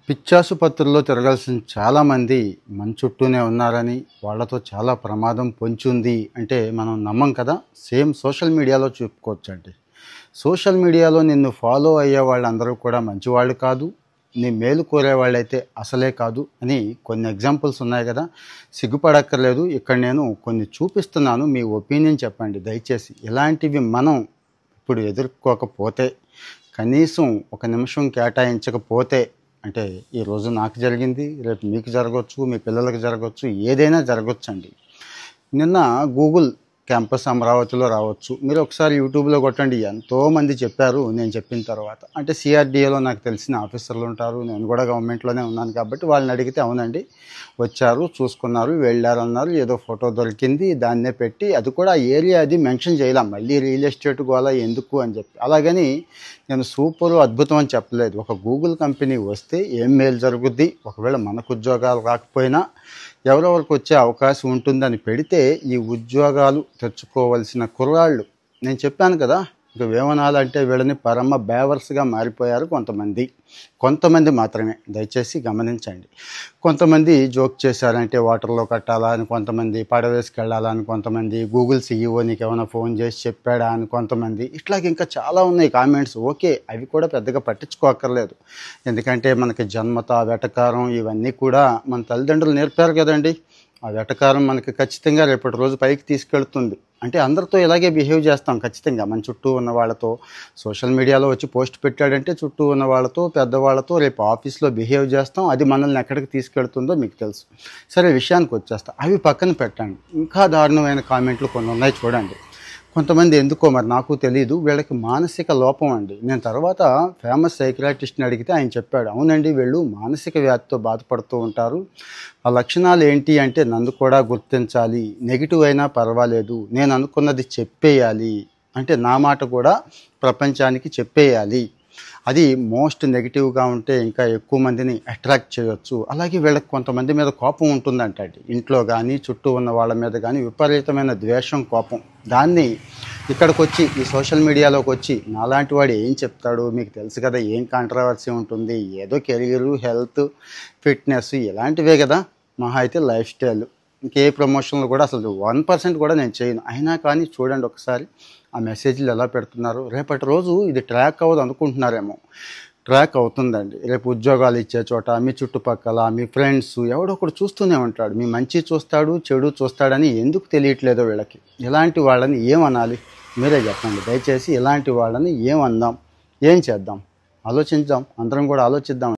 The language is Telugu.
పిచ్చాసుపత్రుల్లో తిరగాల్సిన చాలామంది మన చుట్టూనే ఉన్నారని, వాళ్ళతో చాలా ప్రమాదం పొంచి ఉంది అంటే మనం నమ్మం కదా! సేమ్ సోషల్ మీడియాలో చెప్పుకోవచ్చండి. సోషల్ మీడియాలో నిన్ను ఫాలో అయ్యే వాళ్ళందరూ కూడా మంచివాళ్ళు కాదు. నీ మేలు కోరేవాళ్ళైతే అసలే కాదు అని కొన్ని ఎగ్జాంపుల్స్ ఉన్నాయి కదా! సిగ్గుపడక్కర్లేదు. ఇక్కడ నేను కొన్ని చూపిస్తున్నాను. మీ ఒపీనియన్ చెప్పండి దయచేసి. ఇలాంటివి మనం ఇప్పుడు ఎదుర్కోకపోతే, కనీసం ఒక నిమిషం కేటాయించకపోతే, అంటే ఈరోజు నాకు జరిగింది, రేపు మీకు జరగవచ్చు, మీ పిల్లలకి జరగవచ్చు, ఏదైనా జరగవచ్చండి. నిన్న గూగుల్ క్యాంపస్ అమరావతిలో రావచ్చు. మీరు ఒకసారి యూట్యూబ్లో కొట్టండి, ఎంతోమంది చెప్పారు నేను చెప్పిన తర్వాత. అంటే సిఆర్డీఏలో నాకు తెలిసిన ఆఫీసర్లు ఉంటారు, నేను కూడా గవర్నమెంట్లోనే ఉన్నాను కాబట్టి వాళ్ళని అడిగితే అవునండి వచ్చారు, చూసుకున్నారు, వెళ్ళారు అన్నారు. ఏదో ఫోటో దొరికింది, దాన్నే పెట్టి, అది కూడా ఏరియా అది మెన్షన్ చేయలేం, మళ్ళీ రియల్ ఎస్టేట్ గోలా ఎందుకు అని చెప్పి. అలాగని నేను సూపరు అద్భుతం అని చెప్పలేదు. ఒక గూగుల్ కంపెనీ వస్తే ఏం మేలు జరుగుద్ది, ఒకవేళ మనకు ఉద్యోగాలు రాకపోయినా ఎవరెవరికి వచ్చే అవకాశం ఉంటుందని పెడితే, ఈ ఉద్యోగాలు తెచ్చుకోవలసిన కుర్రాళ్ళు, నేను చెప్పాను కదా, ఇక వేమనాలంటే వీళ్ళని పరమ బేవర్స్గా మారిపోయారు కొంతమంది మాత్రమే, దయచేసి గమనించండి. కొంతమంది జోక్ చేశారంటే వాటర్లో కట్టాలా అని, కొంతమంది పడవేసుకెళ్ళాలా అని, కొంతమంది గూగుల్ సీఈఓ నీకు ఏమైనా ఫోన్ చేసి చెప్పాడా అని, కొంతమంది ఇట్లాగ ఇంకా చాలా ఉన్నాయి కామెంట్స్. ఓకే, అవి కూడా పెద్దగా పట్టించుకోక్కర్లేదు, ఎందుకంటే మనకి జన్మత వెటకారం ఇవన్నీ కూడా మన తల్లిదండ్రులు నేర్పారు కదండి. ఆ వెటకారం మనకి ఖచ్చితంగా రేపటి రోజు పైకి తీసుకెళ్తుంది. అంటే అందరితో ఇలాగే బిహేవ్ చేస్తాం ఖచ్చితంగా, మన చుట్టూ ఉన్న వాళ్ళతో. సోషల్ మీడియాలో వచ్చి పోస్ట్ పెట్టాడంటే చుట్టూ ఉన్న వాళ్ళతో, పెద్దవాళ్ళతో రేపు ఆఫీస్లో బిహేవ్ చేస్తాం. అది మనల్ని ఎక్కడికి తీసుకెళ్తుందో మీకు తెలుసు. సరే, విషయానికి వచ్చేస్తా, అవి పక్కన పెట్టండి. ఇంకా దారుణమైన కామెంట్లు కొన్ని ఉన్నాయి చూడండి. కొంతమంది ఎందుకో మరి నాకు తెలియదు, వీళ్ళకి మానసిక లోపం అండి. నేను తర్వాత ఫేమస్ సైకియాట్రిస్ట్ని అడిగితే ఆయన చెప్పాడు, అవునండి వీళ్ళు మానసిక వ్యాధితో బాధపడుతూ ఉంటారు. ఆ లక్షణాలు ఏంటి అంటే, నన్ను కూడా గుర్తించాలి, నెగిటివ్ అయినా పర్వాలేదు, నేను అనుకున్నది చెప్పేయాలి, అంటే నా మాట కూడా ప్రపంచానికి చెప్పేయాలి. అది మోస్ట్ నెగిటివ్గా ఉంటే ఇంకా ఎక్కువ మందిని అట్రాక్ట్ చేయొచ్చు. అలాగే వీళ్ళకి కొంతమంది మీద కోపం ఉంటుందంటండి, ఇంట్లో కానీ చుట్టూ ఉన్న వాళ్ళ మీద కానీ విపరీతమైన ద్వేషం, కోపం. దాన్ని ఇక్కడికి వచ్చి ఈ సోషల్ మీడియాలోకి వచ్చి నాలాంటి వాడు ఏం చెప్తాడు, మీకు తెలుసు కదా ఏం కాంట్రవర్సీ ఉంటుంది, ఏదో కెరీరు, హెల్త్, ఫిట్నెస్ ఇలాంటివే కదా, మహా అయితే లైఫ్ స్టైల్, ఇంకే ప్రమోషన్లు కూడా అసలు 1% కూడా నేను చేయను. అయినా కానీ చూడండి ఒకసారి ఆ మెసేజ్లు ఎలా పెడుతున్నారు. రేపటి రోజు ఇది ట్రాక్ అవ్వదు అనుకుంటున్నారేమో, ట్రాక్ అవుతుందండి. రేపు ఉద్యోగాలు ఇచ్చే చోట, మీ చుట్టుపక్కల, మీ ఫ్రెండ్స్ ఎవడో ఒకడు చూస్తూనే ఉంటాడు, మీ మంచి చూస్తాడు, చెడు చూస్తాడని ఎందుకు తెలియట్లేదో వీళ్ళకి. ఇలాంటి వాళ్ళని ఏమనాలి మీరే చెప్పండి దయచేసి. ఇలాంటి వాళ్ళని ఏమందాం, ఏం చేద్దాం, ఆలోచించాం, అందరం కూడా ఆలోచిద్దాం.